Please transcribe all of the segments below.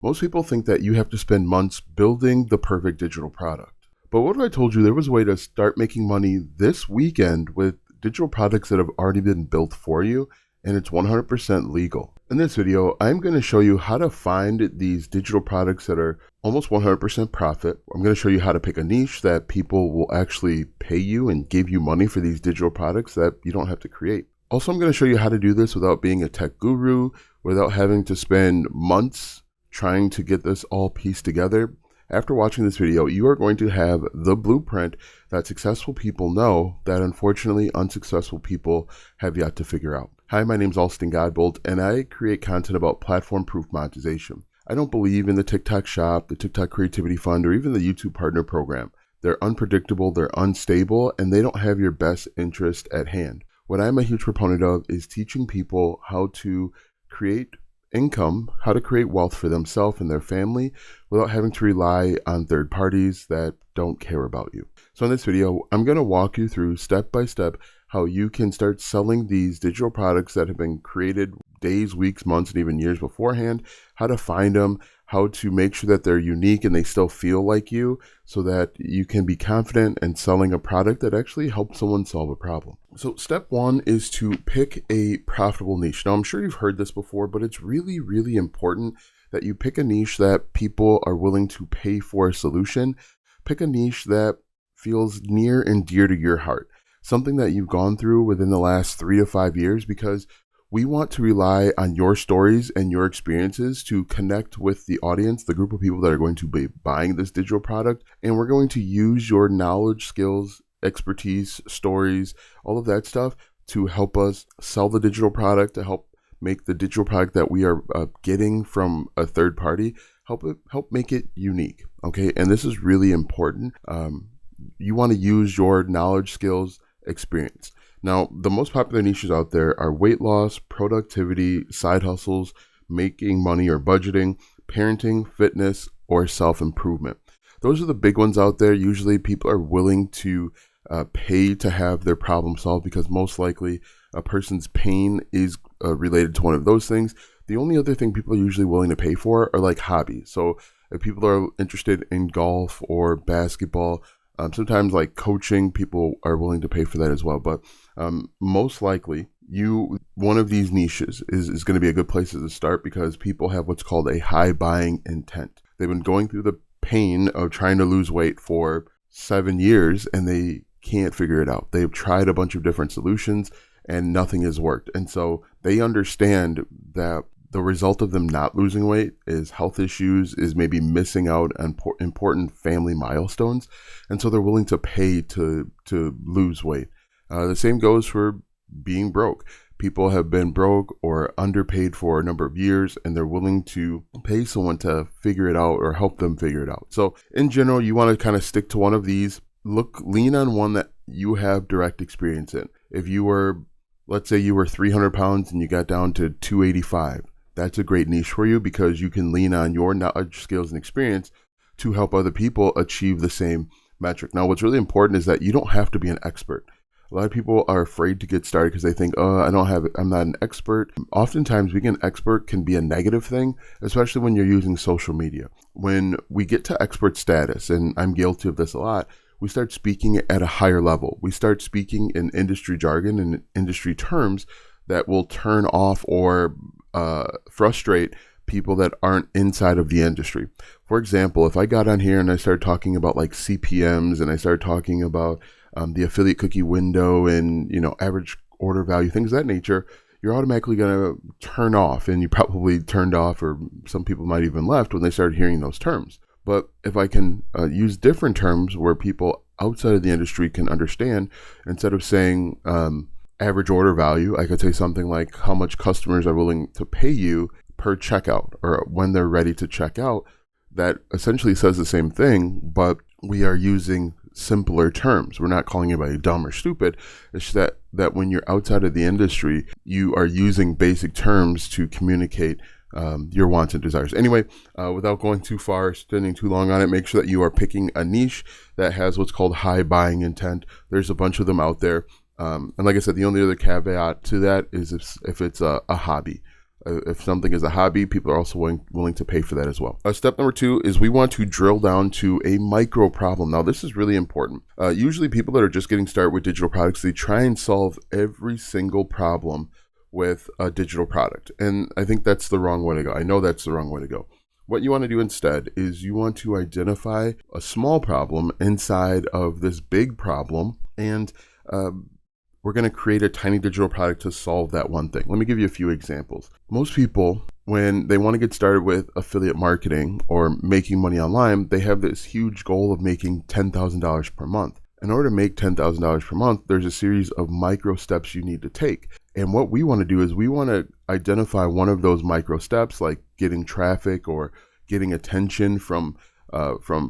Most people think that you have to spend months building the perfect digital product. But what if I told you there was a way to start making money this weekend with digital products that have already been built for you, and it's 100% legal? In this video, I'm going to show you how to find these digital products that are almost 100% profit. I'm going to show you how to pick a niche that people will actually pay you and give you money for these digital products that you don't have to create. Also, I'm going to show you how to do this without being a tech guru, without having to spend months trying to get this all pieced together. After watching this video, you are going to have the blueprint that successful people know that unfortunately unsuccessful people have yet to figure out. Hi, my name is Alston Godbolt, and I create content about platform-proof monetization. I don't believe in the TikTok shop, the TikTok creativity fund, or even the YouTube partner program. They're unpredictable, they're unstable, and they don't have your best interest at hand. What I'm a huge proponent of is teaching people how to create income, how to create wealth for themselves and their family without having to rely on third parties that don't care about you. So in this video, I'm going to walk you through step by step how you can start selling these digital products that have been created days, weeks, months, and even years beforehand, how to find them, how to make sure that they're unique and they still feel like you so that you can be confident in selling a product that actually helps someone solve a problem. So step one is to pick a profitable niche. Now, I'm sure you've heard this before, but it's really, really important that you pick a niche that people are willing to pay for a solution. Pick a niche that feels near and dear to your heart, something that you've gone through within the last 3 to 5 years, because we want to rely on your stories and your experiences to connect with the audience, the group of people that are going to be buying this digital product. And we're going to use your knowledge, skills, expertise, stories, all of that stuff to help us sell the digital product, to help make the digital product that we are getting from a third party, help make it unique. Okay. And this is really important. You want to use your knowledge, skills, experience. Now, the most popular niches out there are weight loss, productivity, side hustles, making money or budgeting, parenting, fitness, or self-improvement. Those are the big ones out there. Usually people are willing to pay to have their problem solved because most likely a person's pain is related to one of those things. The only other thing people are usually willing to pay for are like hobbies. So if people are interested in golf or basketball, sometimes like coaching, people are willing to pay for that as well. But most likely, one of these niches is going to be a good place to start because people have what's called a high buying intent. They've been going through the pain of trying to lose weight for 7 years and they can't figure it out. They've tried a bunch of different solutions and nothing has worked. And so they understand that the result of them not losing weight is health issues, is maybe missing out on important family milestones. And so they're willing to pay to lose weight. The same goes for being broke. People have been broke or underpaid for a number of years, and they're willing to pay someone to figure it out or help them figure it out. So in general, you want to kind of stick to one of these. Lean on one that you have direct experience in. If you were, let's say you were 300 pounds and you got down to 285, that's a great niche for you because you can lean on your knowledge, skills, and experience to help other people achieve the same metric. Now, what's really important is that you don't have to be an expert. A lot of people are afraid to get started because they think, I'm not an expert. Oftentimes, being an expert can be a negative thing, especially when you're using social media. When we get to expert status, and I'm guilty of this a lot, we start speaking at a higher level. We start speaking in industry jargon and industry terms that will turn off or frustrate people that aren't inside of the industry. For example, if I got on here and I started talking about like CPMs and I started talking about the affiliate cookie window and average order value, things of that nature, you're automatically going to turn off, and you probably turned off, or some people might even left when they started hearing those terms. But if I can use different terms where people outside of the industry can understand, instead of saying average order value, I could say something like how much customers are willing to pay you per checkout or when they're ready to check out. That essentially says the same thing, but we are using simpler terms. We're not calling anybody dumb or stupid. It's that when you're outside of the industry, you are using basic terms to communicate your wants and desires. Anyway, without going too far, spending too long on it, make sure that you are picking a niche that has what's called high buying intent. There's a bunch of them out there. And like I said, the only other caveat to that is if it's a hobby. If something is a hobby, people are also willing to pay for that as well. Step number 2 is we want to drill down to a micro problem. Now, this is really important. Usually people that are just getting started with digital products, they try and solve every single problem with a digital product. And I think that's the wrong way to go. I know that's the wrong way to go. What you want to do instead is you want to identify a small problem inside of this big problem, and we're going to create a tiny digital product to solve that one thing. Let me give you a few examples. Most people, when they want to get started with affiliate marketing or making money online, they have this huge goal of making $10,000 per month. In order to make $10,000 per month, there's a series of micro steps you need to take. And what we want to do is we want to identify one of those micro steps, like getting traffic or getting attention from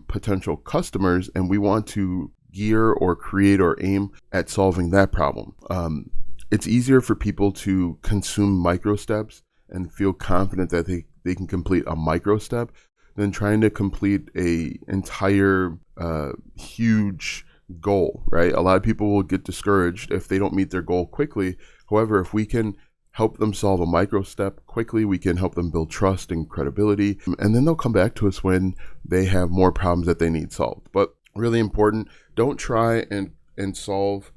potential customers, and we want to gear or create or aim at solving that problem. It's easier for people to consume micro steps and feel confident that they can complete a micro step than trying to complete a entire huge goal, right? A lot of people will get discouraged if they don't meet their goal quickly. However, if we can help them solve a micro step quickly, we can help them build trust and credibility, and then they'll come back to us when they have more problems that they need solved. But really important, don't try and solve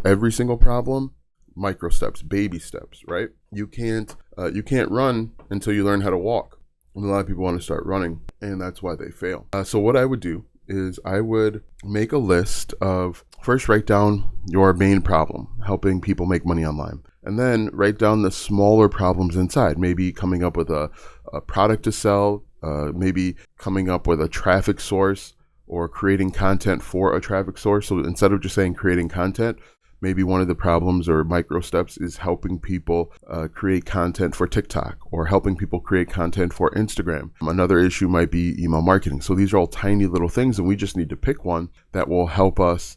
every single problem. Micro steps, baby steps, right? You can't run until you learn how to walk. And a lot of people want to start running, and that's why they fail. So what I would do is I would make a list of, first write down your main problem, helping people make money online. And then write down the smaller problems inside, maybe coming up with a product to sell, maybe coming up with a traffic source or creating content for a traffic source. So instead of just saying creating content, maybe one of the problems or micro steps is helping people create content for TikTok or helping people create content for Instagram. Another issue might be email marketing. So these are all tiny little things, and we just need to pick one that will help us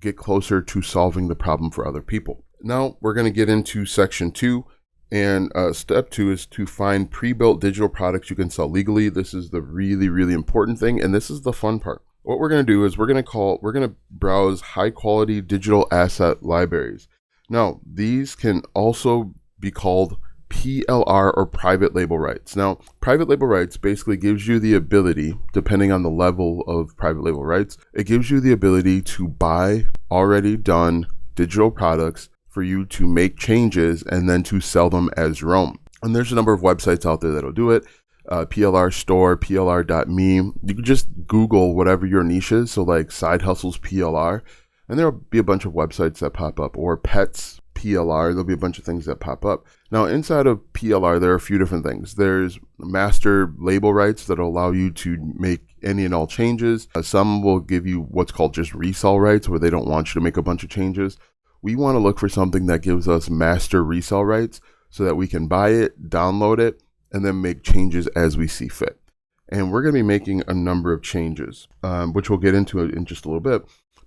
get closer to solving the problem for other people. Now we're going to get into section 2. And step 2 is to find pre-built digital products you can sell legally. This is the really, really important thing, and this is the fun part. What we're going to do is we're going to browse high quality digital asset libraries. Now, these can also be called PLR or private label rights. Now, private label rights basically gives you the ability, depending on the level of private label rights, it gives you the ability to buy already done digital products for you to make changes and then to sell them as your own. And there's a number of websites out there that'll do it. PLR store, plr.me. You can just Google whatever your niche is. So like side hustles PLR, and there'll be a bunch of websites that pop up, or pets PLR. There'll be a bunch of things that pop up. Now inside of PLR, there are a few different things. There's master label rights that allow you to make any and all changes. Some will give you what's called just resell rights, where they don't want you to make a bunch of changes. We want to look for something that gives us master resell rights so that we can buy it, download it, and then make changes as we see fit. And we're going to be making a number of changes, which we'll get into in just a little bit.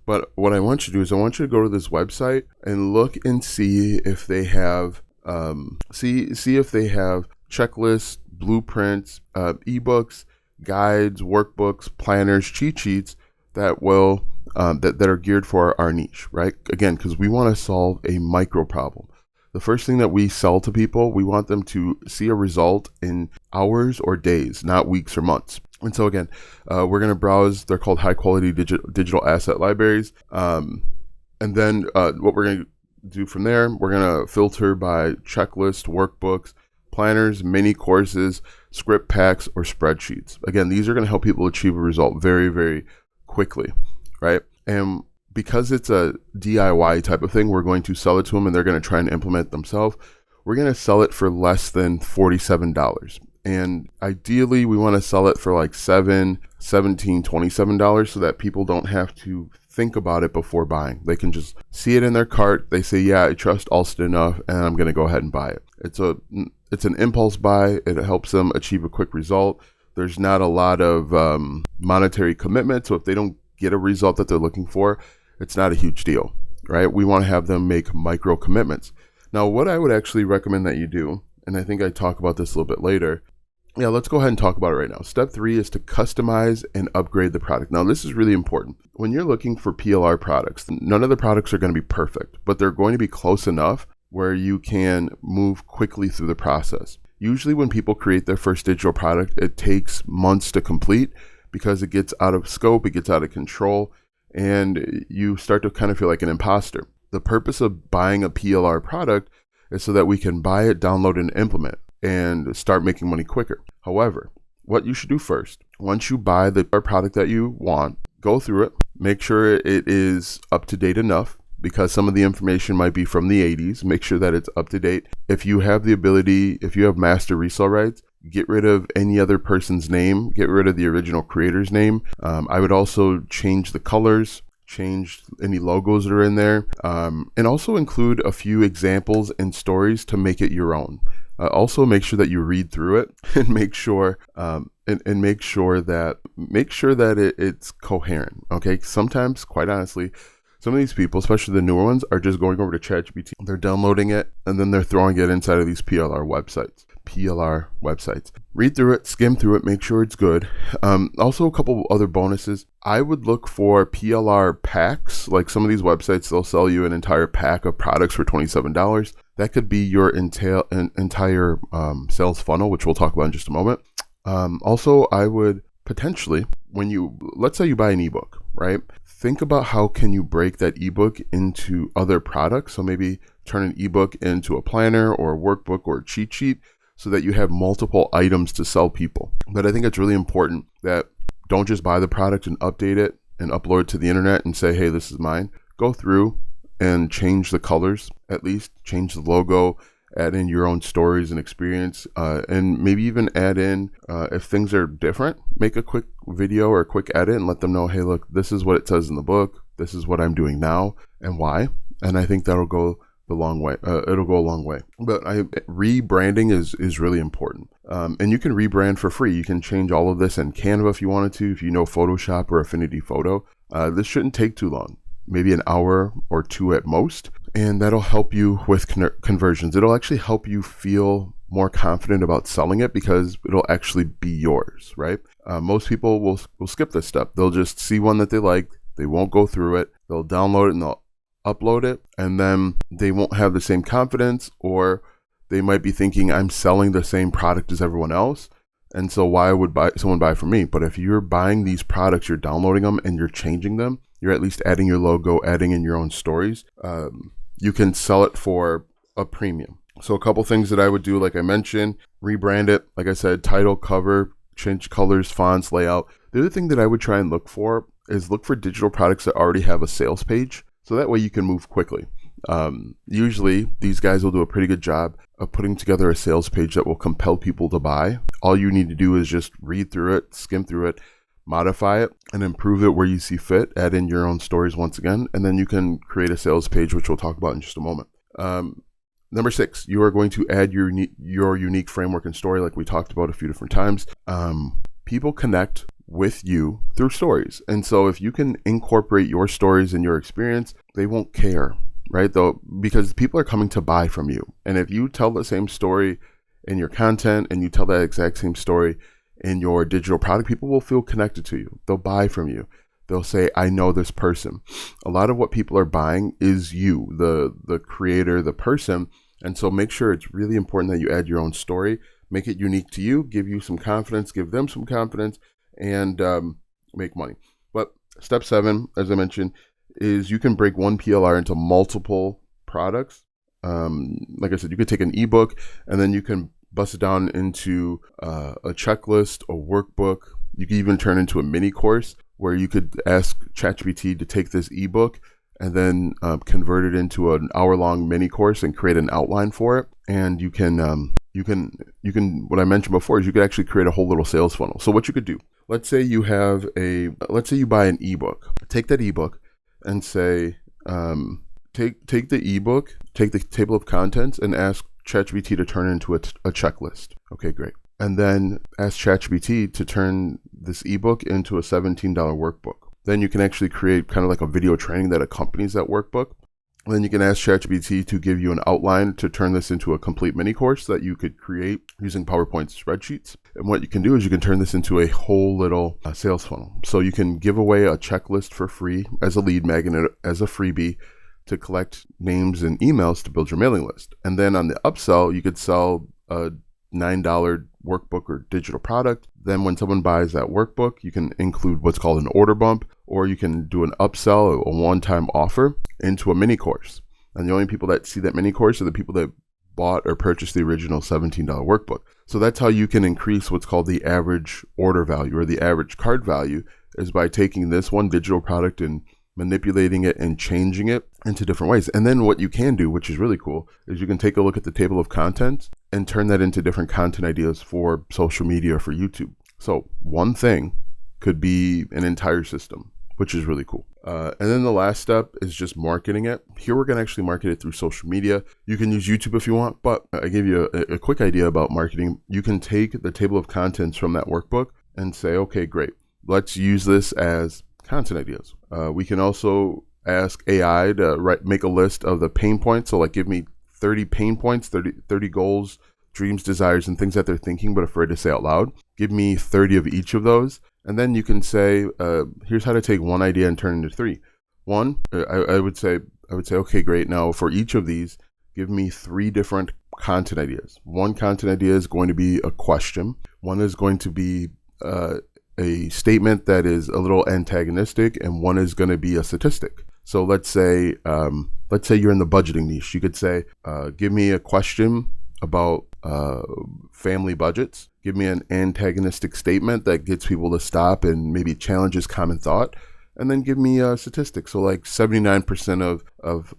But what I want you to do is I want you to go to this website and look and see if they have checklists, blueprints, ebooks, guides, workbooks, planners, cheat sheets that will that are geared for our niche, right? Again, because we want to solve a micro problem. The first thing that we sell to people, we want them to see a result in hours or days, not weeks or months. And so again, we're going to browse, they're called high quality digital asset libraries. And then what we're going to do from there, we're going to filter by checklist, workbooks, planners, mini courses, script packs, or spreadsheets. Again, these are going to help people achieve a result very, very quickly, right? And because it's a DIY type of thing, we're going to sell it to them and they're going to try and implement it themselves. We're going to sell it for less than $47. And ideally, we want to sell it for like $17, $27 so that people don't have to think about it before buying. They can just see it in their cart. They say, yeah, I trust Alston enough and I'm going to go ahead and buy it. It's an impulse buy. It helps them achieve a quick result. There's not a lot of monetary commitment. So if they don't get a result that they're looking for, it's not a huge deal, right? We want to have them make micro commitments. Now, what I would actually recommend that you do, and I think I talk about this a little bit later. Yeah, let's go ahead and talk about it right now. Step 3 is to customize and upgrade the product. Now, this is really important. When you're looking for PLR products, none of the products are going to be perfect, but they're going to be close enough where you can move quickly through the process. Usually when people create their first digital product, it takes months to complete because it gets out of scope, it gets out of control, and you start to kind of feel like an imposter. The purpose of buying a PLR product is so that we can buy it, download, and implement and start making money quicker. However, what you should do first, once you buy the product that you want, go through it, make sure it is up to date enough, because some of the information might be from the 80s. Make sure that it's up to date. If you have the ability, if you have master resale rights, get rid of any other person's name, get rid of the original creator's name. I would also change the colors, change any logos that are in there, and also include a few examples and stories to make it your own. Also make sure that you read through it and make sure make sure that it's coherent. Okay. Sometimes, quite honestly, some of these people, especially the newer ones, are just going over to ChatGPT. They're downloading it and then they're throwing it inside of these PLR websites. Read through it, skim through it, make sure it's good. Also, a couple other bonuses. I would look for PLR packs. Like some of these websites, they'll sell you an entire pack of products for $27. That could be your entire sales funnel, which we'll talk about in just a moment. Also, I would potentially, let's say you buy an ebook, right? Think about how can you break that ebook into other products. So maybe turn an ebook into a planner or a workbook or a cheat sheet so that you have multiple items to sell people. But I think it's really important that don't just buy the product and update it and upload it to the internet and say, hey, this is mine. Go through and change the colors, at least change the logo, add in your own stories and experience, and maybe even add in, if things are different, make a quick video or a quick edit and let them know, hey, look, this is what it says in the book. This is what I'm doing now and why. And I think that'll go a long way. It'll go a long way. But rebranding is really important. And you can rebrand for free. You can change all of this in Canva if you wanted to, if you know Photoshop or Affinity Photo. This shouldn't take too long, maybe an hour or two at most. And that'll help you with conversions. It'll actually help you feel more confident about selling it because it'll actually be yours, right? Most people will skip this step. They'll just see one that they like. They won't go through it. They'll download it and they'll upload it. And then they won't have the same confidence, or they might be thinking, I'm selling the same product as everyone else. And so why would someone buy from me? But if you're buying these products, you're downloading them and you're changing them, you're at least adding your logo, adding in your own stories. You can sell it for a premium. So a couple things that I would do, like I mentioned, rebrand it. Like I said, title, cover, change colors, fonts, layout. The other thing that I would try and look for is look for digital products that already have a sales page. So that way you can move quickly. Usually these guys will do a pretty good job of putting together a sales page that will compel people to buy. All you need to do is just read through it, skim through it, modify it, and improve it where you see fit. Add in your own stories once again, and then you can create a sales page, which we'll talk about in just a moment. Number 6, you are going to add your unique framework and story, like we talked about a few different times. People connect with you through stories. And so if you can incorporate your stories and your experience, they won't care, right? Though, because people are coming to buy from you. And if you tell the same story in your content and you tell that exact same story in your digital product, people will feel connected to you. They'll buy from you. They'll say, I know this person. A lot of what people are buying is you, the creator, the person. And so make sure it's really important that you add your own story, make it unique to you, give you some confidence, give them some confidence, and make money. But step 7, as I mentioned, is you can break one PLR into multiple products. Like I said, you could take an ebook and then you can bust it down into a checklist, a workbook. You could even turn into a mini course where you could ask ChatGPT to take this ebook and then convert it into an hour-long mini course and create an outline for it. And you can what I mentioned before is you could actually create a whole little sales funnel. So what you could do, let's say you buy an ebook. Take that ebook and say, take the ebook, take the table of contents and ask ChatGPT to turn it into a checklist. Okay, great. And then ask ChatGPT to turn this ebook into a $17 workbook. Then you can actually create kind of like a video training that accompanies that workbook. And then you can ask ChatGPT to give you an outline to turn this into a complete mini course that you could create using PowerPoint spreadsheets. And what you can do is you can turn this into a whole little sales funnel. So you can give away a checklist for free as a lead magnet, as a freebie, to collect names and emails to build your mailing list. And then on the upsell, you could sell a $9 workbook or digital product. Then when someone buys that workbook, you can include what's called an order bump, or you can do an upsell, a one-time offer into a mini course. And the only people that see that mini course are the people that bought or purchased the original $17 workbook. So that's how you can increase what's called the average order value or the average cart value, is by taking this one digital product and manipulating it and changing it into different ways. And then what you can do, which is really cool, is you can take a look at the table of contents and turn that into different content ideas for social media or for YouTube. So one thing could be an entire system, which is really cool. And then the last step is just marketing it. Here we're going to actually market it through social media. You can use YouTube if you want, but I gave you a quick idea about marketing. You can take the table of contents from that workbook and say, okay, great, let's use this as content ideas. We can also ask AI to make a list of the pain points. So like give me 30 pain points, 30 goals, dreams, desires, and things that they're thinking but afraid to say out loud. Give me 30 of each of those. And then you can say, here's how to take one idea and turn it into three. I would say, okay, great. Now for each of these, give me 3 different content ideas. One content idea is going to be a question. One is going to be a statement that is a little antagonistic, and one is going to be a statistic. So let's say you're in the budgeting niche. You could say, give me a question about family budgets. Give me an antagonistic statement that gets people to stop and maybe challenges common thought. And then give me a statistic. So like 79% of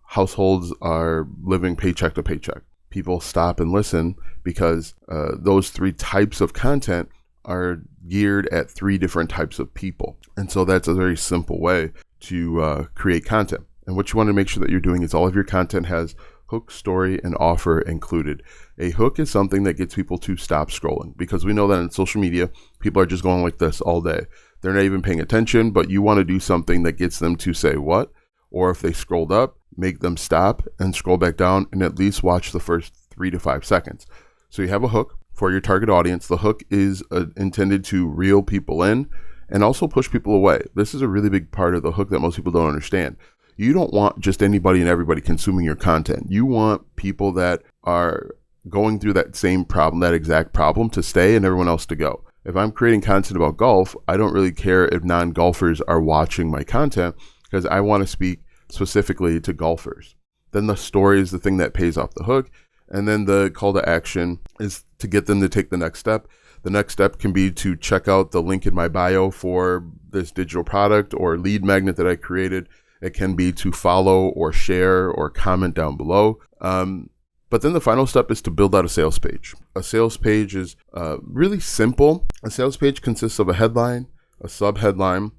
households are living paycheck to paycheck. People stop and listen because those 3 types of content are geared at 3 different types of people. And so that's a very simple way to create content. And what you want to make sure that you're doing is all of your content has hook, story, and offer included. A hook is something that gets people to stop scrolling, because we know that in social media, people are just going like this all day. They're not even paying attention, but you want to do something that gets them to say what, or if they scrolled up, make them stop and scroll back down and at least watch the first 3 to 5 seconds. So you have a hook for your target audience. The hook is intended to reel people in and also push people away. This is a really big part of the hook that most people don't understand. You don't want just anybody and everybody consuming your content. You want people that are going through that same problem, that exact problem, to stay and everyone else to go. If I'm creating content about golf, I don't really care if non-golfers are watching my content, because I want to speak specifically to golfers. Then the story is the thing that pays off the hook. And then the call to action is to get them to take the next step. The next step can be to check out the link in my bio for this digital product or lead magnet that I created. It can be to follow or share or comment down below. But then the final step is to build out a sales page. A sales page is really simple. A sales page consists of a headline, a subheadline.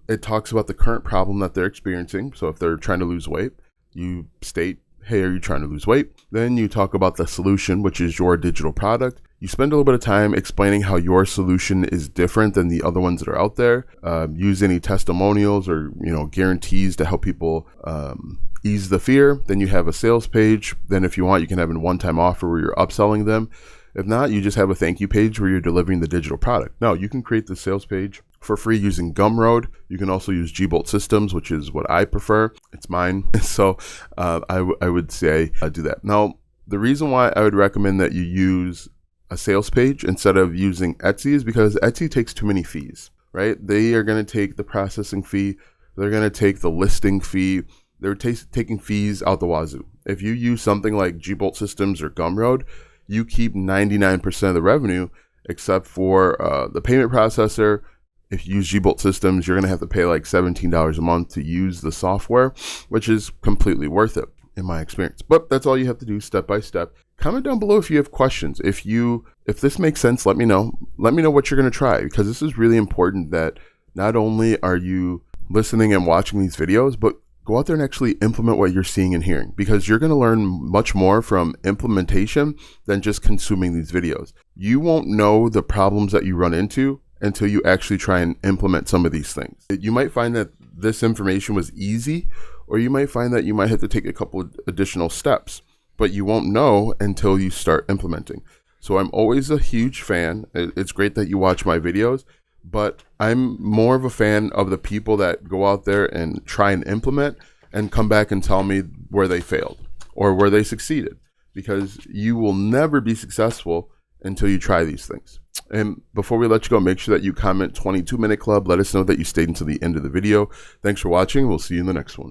It talks about the current problem that they're experiencing. So if they're trying to lose weight, you state, hey, are you trying to lose weight? Then you talk about the solution, which is your digital product. You spend a little bit of time explaining how your solution is different than the other ones that are out there. Use any testimonials or guarantees to help people ease the fear. Then you have a sales page. Then if you want, you can have a one-time offer where you're upselling them. If not, you just have a thank you page where you're delivering the digital product. Now, you can create the sales page for free using Gumroad. You can also use G-Bolt Systems, which is what I prefer. It's mine. So I would say do that. Now, the reason why I would recommend that you use a sales page instead of using Etsy is because Etsy takes too many fees, right? They are going to take the processing fee. They're going to take the listing fee. They're taking fees out the wazoo. If you use something like G-Bolt Systems or Gumroad, you keep 99% of the revenue except for the payment processor. If you use G-Bolt Systems, you're going to have to pay like $17 a month to use the software, which is completely worth it in my experience. But that's all you have to do step by step. Comment down below if you have questions. If this makes sense, let me know. Let me know what you're going to try, because this is really important that not only are you listening and watching these videos, but go out there and actually implement what you're seeing and hearing, because you're going to learn much more from implementation than just consuming these videos. You won't know the problems that you run into until you actually try and implement some of these things. You might find that this information was easy, or you might find that you might have to take a couple of additional steps, but you won't know until you start implementing. So I'm always a huge fan. It's great that you watch my videos, but I'm more of a fan of the people that go out there and try and implement, and come back and tell me where they failed or where they succeeded, because you will never be successful until you try these things. And before we let you go, make sure that you comment 22 Minute Club. Let us know that you stayed until the end of the video. Thanks for watching. We'll see you in the next one.